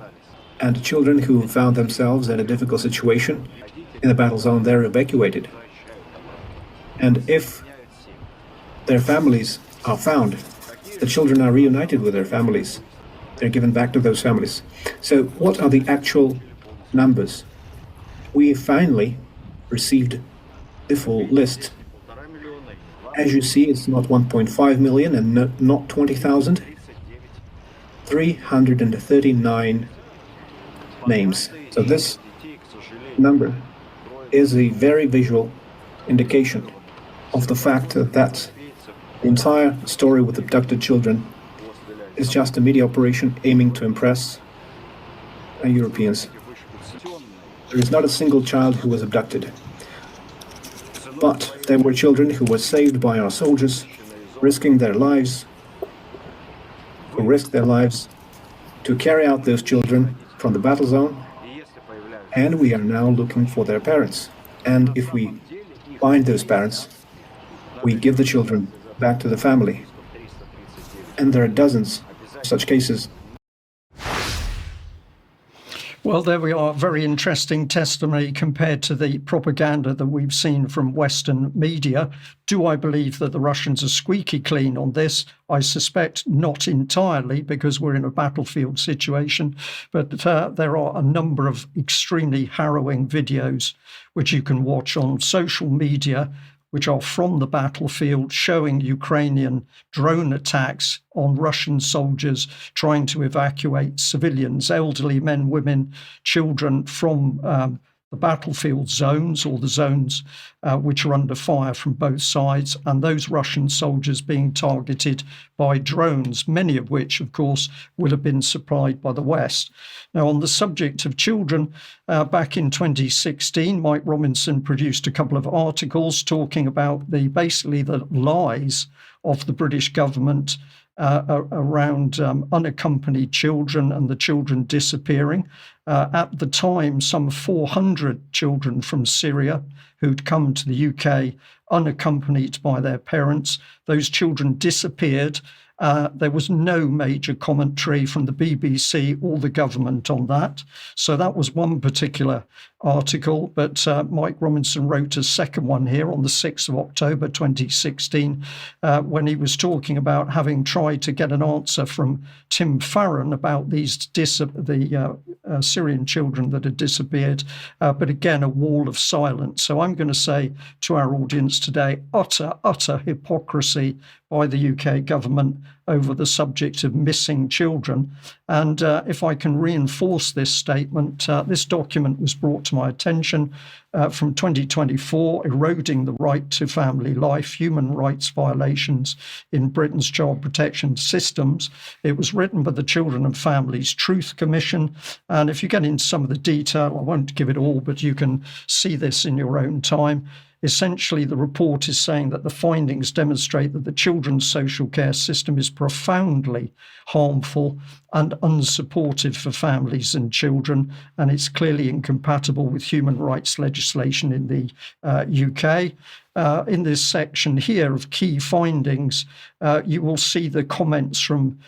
and children who found themselves in a difficult situation in the battle zone, they're evacuated. And if their families are found, the children are reunited with their families. They're given back to those families. So what are the actual numbers? We finally received the full list. As you see, it's not 1.5 million and not 20,000. 339 names. So this number is a very visual indication of the fact that the entire story with abducted children is just a media operation aiming to impress Europeans. There is not a single child who was abducted. But there were children who were saved by our soldiers, risking their lives, who risked their lives to carry out those children from the battle zone, and we are now looking for their parents. And if we find those parents, we give the children back to the family. And there are dozens of such cases. Well, there we are. Very interesting testimony compared to the propaganda that we've seen from Western media. Do I believe that the Russians are squeaky clean on this? I suspect not entirely, because we're in a battlefield situation. But there are a number of extremely harrowing videos which you can watch on social media, which are from the battlefield, showing Ukrainian drone attacks on Russian soldiers trying to evacuate civilians, elderly men, women, children from the battlefield zones, or the zones which are under fire from both sides, and those Russian soldiers being targeted by drones, many of which, of course, will have been supplied by the West. Now, on the subject of children, back in 2016, Mike Robinson produced a couple of articles talking about basically the lies of the British government around unaccompanied children and the children disappearing. At the time, some 400 children from Syria who'd come to the UK unaccompanied by their parents. Those children disappeared. There was no major commentary from the BBC or the government on that. So that was one particular article. But Mike Robinson wrote a second one here on the 6th of October 2016, when he was talking about having tried to get an answer from Tim Farron about these Syrian children that had disappeared. But again, a wall of silence. So I'm going to say to our audience today, utter hypocrisy by the UK government over the subject of missing children. And if I can reinforce this statement, this document was brought to my attention from 2024, Eroding the Right to Family Life, Human Rights Violations in Britain's Child Protection Systems. It was written by the Children and Families Truth Commission. And if you get into some of the detail, I won't give it all, but you can see this in your own time. Essentially, the report is saying that the findings demonstrate that the children's social care system is profoundly harmful and unsupportive for families and children, and it's clearly incompatible with human rights legislation in the UK. In this section here of key findings, you will see the comments from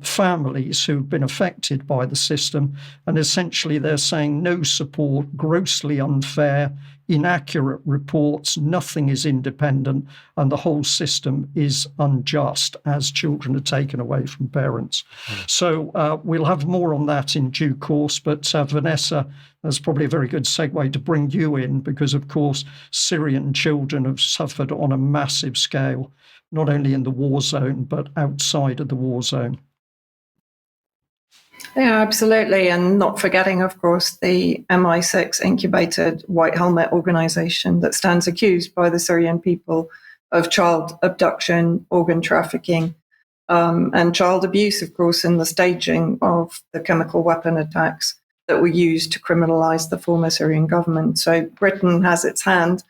families who've been affected by the system, and essentially they're saying no support, grossly unfair, inaccurate reports, nothing is independent, and the whole system is unjust as children are taken away from parents. So we'll have more on that in due course, but Vanessa, that's probably a very good segue to bring you in, because of course Syrian children have suffered on a massive scale, not only in the war zone, but outside of the war zone. Yeah, absolutely. And not forgetting, of course, the MI6 incubated White Helmet organization that stands accused by the Syrian people of child abduction, organ trafficking, and child abuse, of course, in the staging of the chemical weapon attacks that were used to criminalize the former Syrian government. So Britain has its hand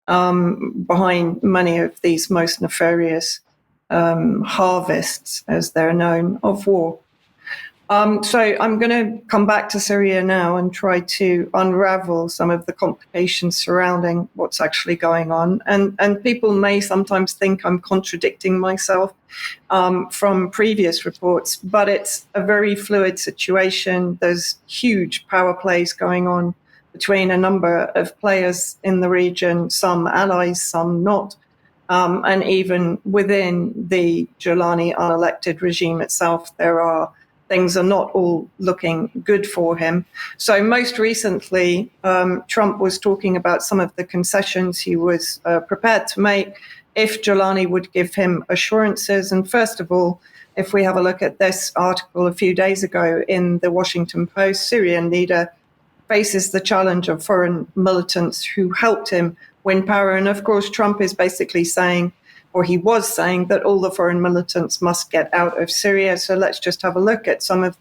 behind many of these most nefarious harvests, as they're known, of war. So I'm going to come back to Syria now and try to unravel some of the complications surrounding what's actually going on. And people may sometimes think I'm contradicting myself from previous reports, but it's a very fluid situation. There's huge power plays going on between a number of players in the region, some allies, some not. And even within the Jolani unelected regime itself, things are not all looking good for him. So most recently, Trump was talking about some of the concessions he was prepared to make if Jolani would give him assurances. And first of all, if we have a look at this article a few days ago in the Washington Post, Syrian leader faces the challenge of foreign militants who helped him win power. And of course, Trump is basically saying, or he was saying, that all the foreign militants must get out of Syria. So let's just have a look at some of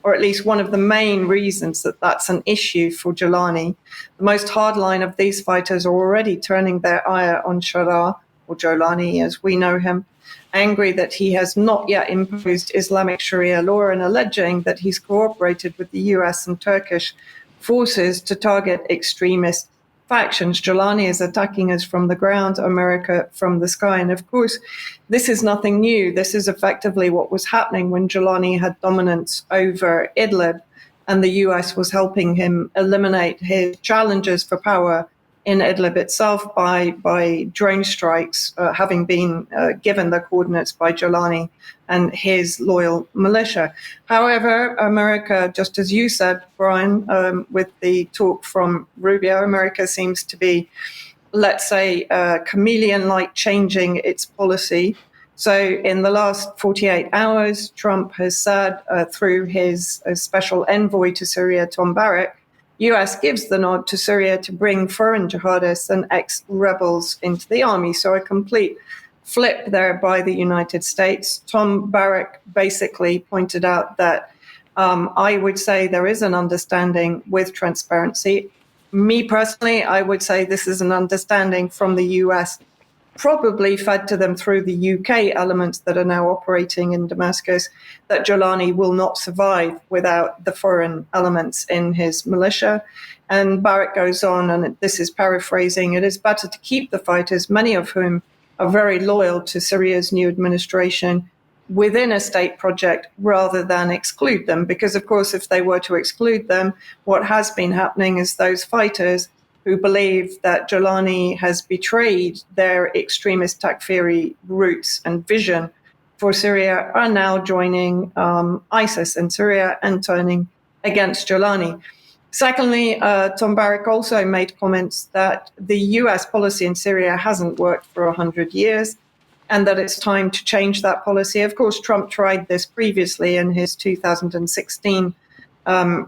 or at least one of the main reasons that that's an issue for Jolani. The most hardline of these fighters are already turning their ire on Shara, or Jolani as we know him, angry that he has not yet imposed Islamic Sharia law and alleging that he's cooperated with the US and Turkish forces to target extremist factions. Jolani is attacking us from the ground, America from the sky. And of course, this is nothing new. This is effectively what was happening when Jolani had dominance over Idlib, and the US was helping him eliminate his challenges for power in Idlib itself by drone strikes, having been given the coordinates by Jolani and his loyal militia. However, America, just as you said, Brian, with the talk from Rubio, America seems to be, let's say, chameleon-like changing its policy. So in the last 48 hours, Trump has said through his special envoy to Syria, Tom Barrack, US gives the nod to Syria to bring foreign jihadists and ex-rebels into the army. So a complete flip there by the United States. Tom Barrack basically pointed out that I would say there is an understanding with transparency. Me personally, I would say this is an understanding from the US, probably fed to them through the UK elements that are now operating in Damascus, that Jolani will not survive without the foreign elements in his militia. And Barrack goes on, and this is paraphrasing, it is better to keep the fighters, many of whom are very loyal to Syria's new administration, within a state project rather than exclude them. Because, of course, if they were to exclude them, what has been happening is those fighters who believe that Jolani has betrayed their extremist Takfiri roots and vision for Syria are now joining ISIS in Syria and turning against Jolani. Secondly, Tom Barrack also made comments that the US policy in Syria hasn't worked for 100 years and that it's time to change that policy. Of course, Trump tried this previously in his 2016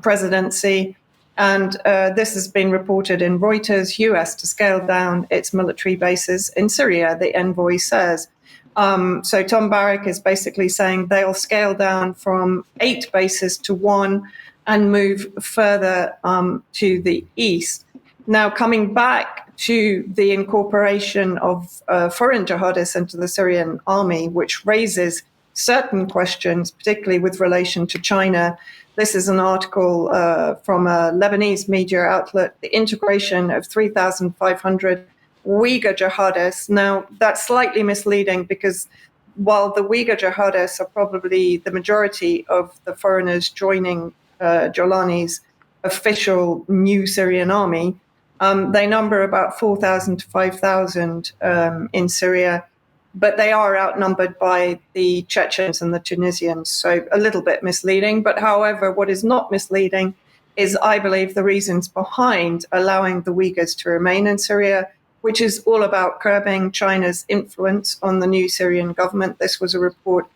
presidency. And this has been reported in Reuters, US to scale down its military bases in Syria, the envoy says. So Tom Barrack is basically saying they'll scale down from 8 bases to 1 and move further to the east. Now, coming back to the incorporation of foreign jihadists into the Syrian army, which raises certain questions, particularly with relation to China. This is an article from a Lebanese media outlet, the integration of 3,500 Uyghur jihadists. Now, that's slightly misleading because while the Uyghur jihadists are probably the majority of the foreigners joining Jolani's official new Syrian army, they number about 4,000 to 5,000 in Syria. But they are outnumbered by the Chechens and the Tunisians, so a little bit misleading. But however, what is not misleading is, I believe, the reasons behind allowing the Uyghurs to remain in Syria, which is all about curbing China's influence on the new Syrian government. This was a report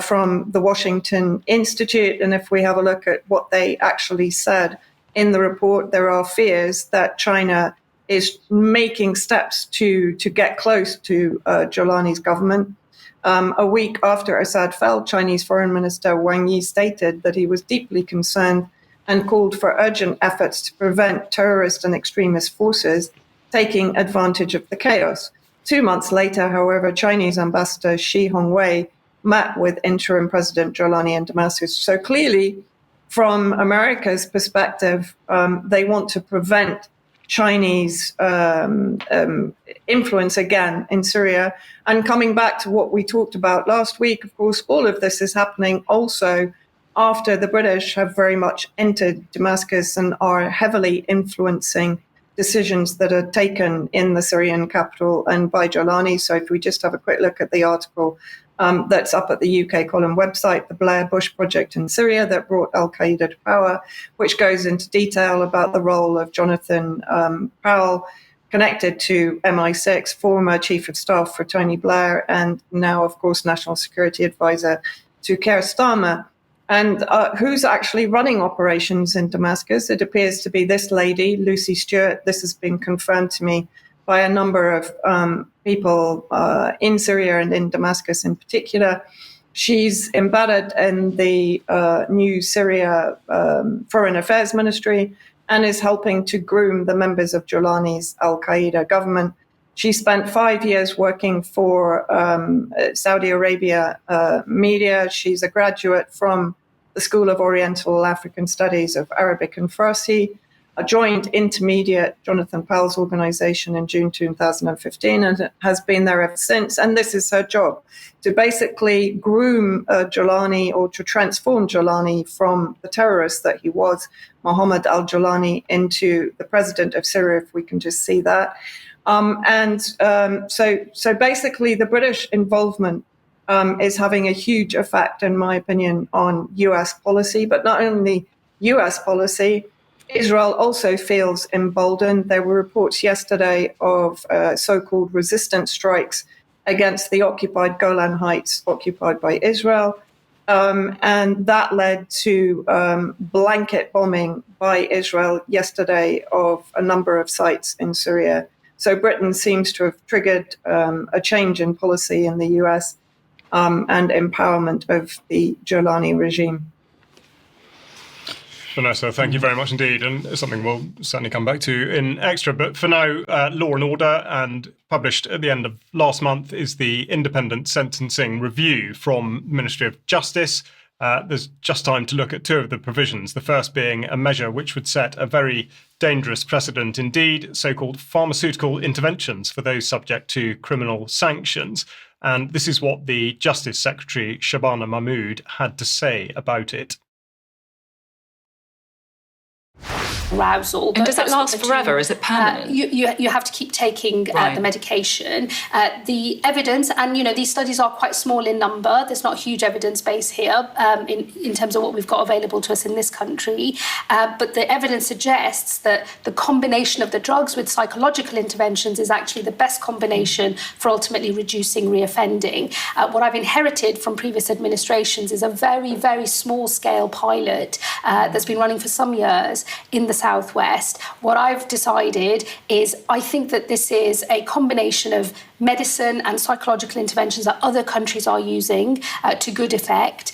from the Washington Institute. And if we have a look at what they actually said in the report, there are fears that China is making steps to get close to Jolani's government. A week after Assad fell, Chinese Foreign Minister Wang Yi stated that he was deeply concerned and called for urgent efforts to prevent terrorist and extremist forces taking advantage of the chaos. 2 months later, however, Chinese Ambassador Shi Hongwei met with interim President Jolani in Damascus. So clearly, from America's perspective, they want to prevent Chinese influence again in Syria. And coming back to what we talked about last week, of course, all of this is happening also after the British have very much entered Damascus and are heavily influencing decisions that are taken in the Syrian capital and by Jolani. So if we just have a quick look at the article that's up at the UK column website, the Blair Bush Project in Syria that brought al-Qaeda to power, which goes into detail about the role of Jonathan Powell, connected to MI6, former chief of staff for Tony Blair, and now, of course, national security advisor to Keir Starmer. And who's actually running operations in Damascus? It appears to be this lady, Lucy Stewart. This has been confirmed to me by a number of people in Syria and in Damascus in particular. She's embedded in the new Syria Foreign Affairs Ministry and is helping to groom the members of Jolani's al-Qaeda government. She spent 5 years working for Saudi Arabia media. She's a graduate from the School of Oriental African Studies of Arabic and Farsi, joined Intermediate, Jonathan Powell's organization, in June 2015 and has been there ever since. And this is her job, to basically groom Jolani, or to transform Jolani from the terrorist that he was, Mohammed al-Jolani, into the president of Syria, if we can just see that. So basically the British involvement is having a huge effect, in my opinion, on US policy, but not only US policy. Israel also feels emboldened. There were reports yesterday of so-called resistance strikes against the occupied Golan Heights occupied by Israel. And that led to blanket bombing by Israel yesterday of a number of sites in Syria. So Britain seems to have triggered a change in policy in the US and empowerment of the Jolani regime. Vanessa, thank you very much indeed, and it's something we'll certainly come back to in extra. But for now, Law and Order, and published at the end of last month, is the independent sentencing review from the Ministry of Justice. There's just time to look at two of the provisions, the first being a measure which would set a very dangerous precedent indeed, so-called pharmaceutical interventions for those subject to criminal sanctions. And this is what the Justice Secretary, Shabana Mahmood, had to say about it. Arousal. And does it last forever? Is it permanent? You have to keep taking the medication. The evidence, and these studies are quite small in number. There's not a huge evidence base here in terms of what we've got available to us in this country. But the evidence suggests that the combination of the drugs with psychological interventions is actually the best combination for ultimately reducing reoffending. What I've inherited from previous administrations is a very, very small scale pilot that's been running for some years in the Southwest. What I've decided is I think that this is a combination of medicine and psychological interventions that other countries are using to good effect.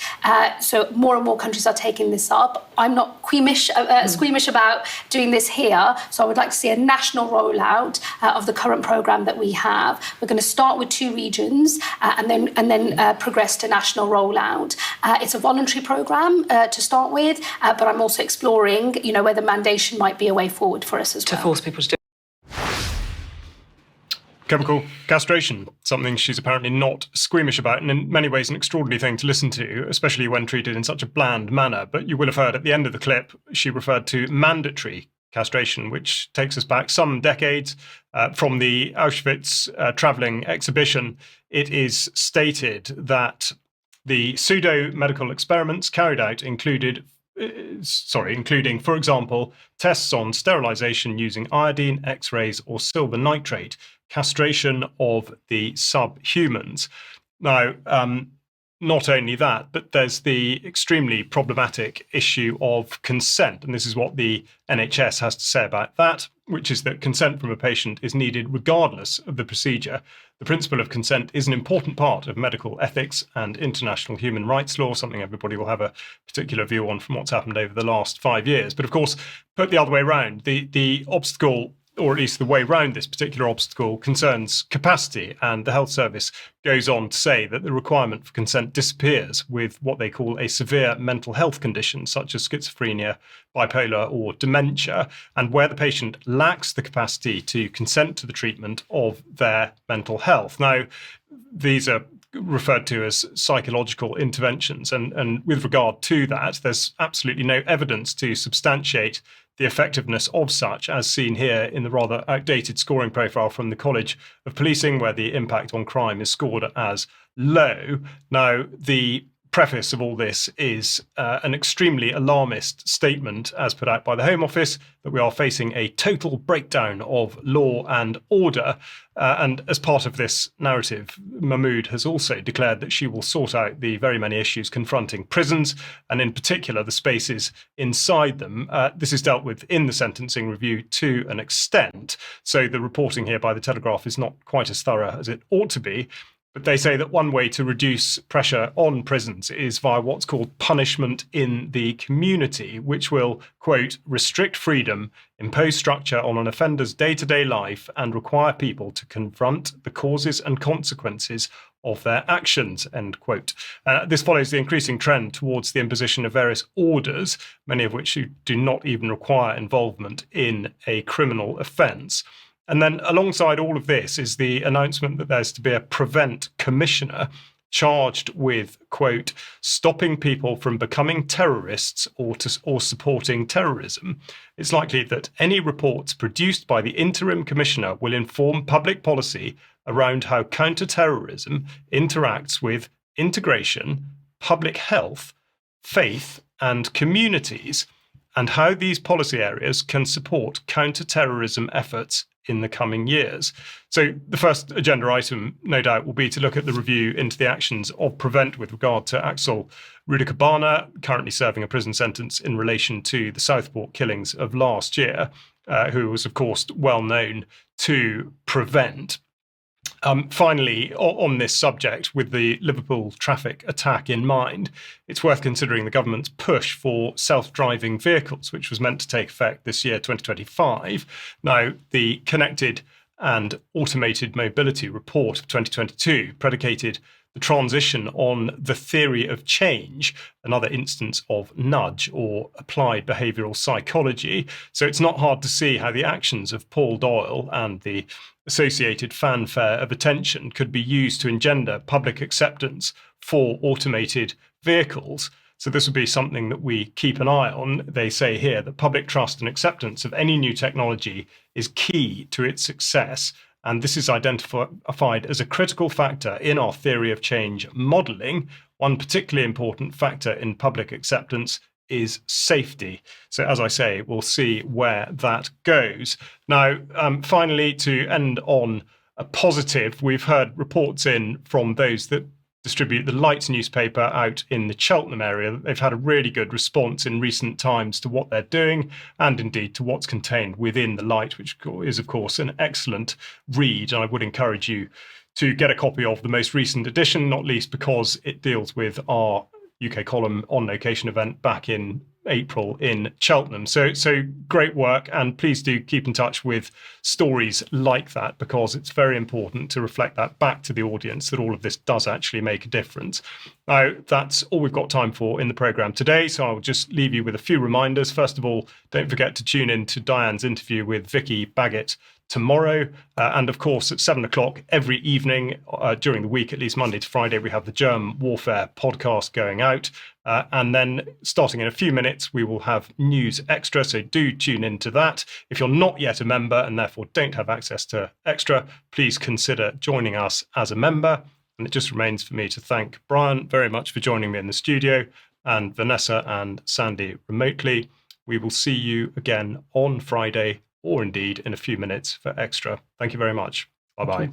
So more and more countries are taking this up. I'm not squeamish about doing this here. So I would like to see a national rollout of the current programme that we have. We're going to start with 2 regions and then progress to national rollout. It's a voluntary programme to start with, but I'm also exploring, whether mandation might be a way forward for us as well. To force people to do. Chemical castration, something she's apparently not squeamish about, and in many ways an extraordinary thing to listen to, especially when treated in such a bland manner. But you will have heard at the end of the clip, she referred to mandatory castration, which takes us back some decades. From the Auschwitz travelling exhibition, it is stated that the pseudo-medical experiments carried out including, for example, tests on sterilisation using iodine, X-rays or silver nitrate, castration of the subhumans. Now, not only that, but there's the extremely problematic issue of consent. And this is what the NHS has to say about that, which is that consent from a patient is needed regardless of the procedure. The principle of consent is an important part of medical ethics and international human rights law, something everybody will have a particular view on from what's happened over the last 5 years. But of course, put the other way around, the obstacle or at least the way round this particular obstacle, concerns capacity. And the health service goes on to say that the requirement for consent disappears with what they call a severe mental health condition, such as schizophrenia, bipolar, or dementia, and where the patient lacks the capacity to consent to the treatment of their mental health. Now, these are referred to as psychological interventions. And with regard to that, there's absolutely no evidence to substantiate the effectiveness of such, as seen here in the rather outdated scoring profile from the College of Policing, where the impact on crime is scored as low. Now, the preface of all this is an extremely alarmist statement, as put out by the Home Office, that we are facing a total breakdown of law and order. And as part of this narrative, Mahmood has also declared that she will sort out the very many issues confronting prisons, and in particular the spaces inside them. This is dealt with in the sentencing review to an extent, so the reporting here by the Telegraph is not quite as thorough as it ought to be. But they say that one way to reduce pressure on prisons is via what's called punishment in the community, which will, quote, restrict freedom, impose structure on an offender's day-to-day life, and require people to confront the causes and consequences of their actions, end quote. This follows the increasing trend towards the imposition of various orders, many of which do not even require involvement in a criminal offence. And then alongside all of this is the announcement that there's to be a Prevent Commissioner charged with, quote, stopping people from becoming terrorists or supporting terrorism. It's likely that any reports produced by the interim commissioner will inform public policy around how counter-terrorism interacts with integration, public health, faith, and communities, and how these policy areas can support counter-terrorism efforts in the coming years. So the first agenda item, no doubt, will be to look at the review into the actions of Prevent with regard to Axel Rudikabana, currently serving a prison sentence in relation to the Southport killings of last year, who was, of course, well known to Prevent. Finally, on this subject, with the Liverpool traffic attack in mind, it's worth considering the government's push for self-driving vehicles, which was meant to take effect this year, 2025. Now, the Connected and Automated Mobility Report of 2022 predicated the transition on the theory of change, another instance of nudge or applied behavioural psychology. So it's not hard to see how the actions of Paul Doyle and the associated fanfare of attention could be used to engender public acceptance for automated vehicles. So this would be something that we keep an eye on. They say here that public trust and acceptance of any new technology is key to its success. And this is identified as a critical factor in our theory of change modelling. One particularly important factor in public acceptance is safety. So as I say, we'll see where that goes. Now, finally, to end on a positive, we've heard reports in from those that distribute the Light newspaper out in the Cheltenham area. They've had a really good response in recent times to what they're doing, and indeed to what's contained within the Light, which is, of course, an excellent read. And I would encourage you to get a copy of the most recent edition, not least because it deals with our UK column on location event back in April in Cheltenham. So great work, and please do keep in touch with stories like that, because it's very important to reflect that back to the audience that all of this does actually make a difference. Now, that's all we've got time for in the programme today, so I'll just leave you with a few reminders. First of all, don't forget to tune in to Diane's interview with Vicky Baggett tomorrow, and of course at 7 o'clock every evening during the week, at least Monday to Friday, we have the Germ Warfare podcast going out, and then starting in a few minutes we will have News Extra, so do tune into that. If you're not yet a member and therefore don't have access to Extra, please consider joining us as a member. And it just remains for me to thank Brian very much for joining me in the studio, and Vanessa and Sandi remotely. We will see you again on Friday, or indeed in a few minutes for Extra. Thank you very much. Bye-bye.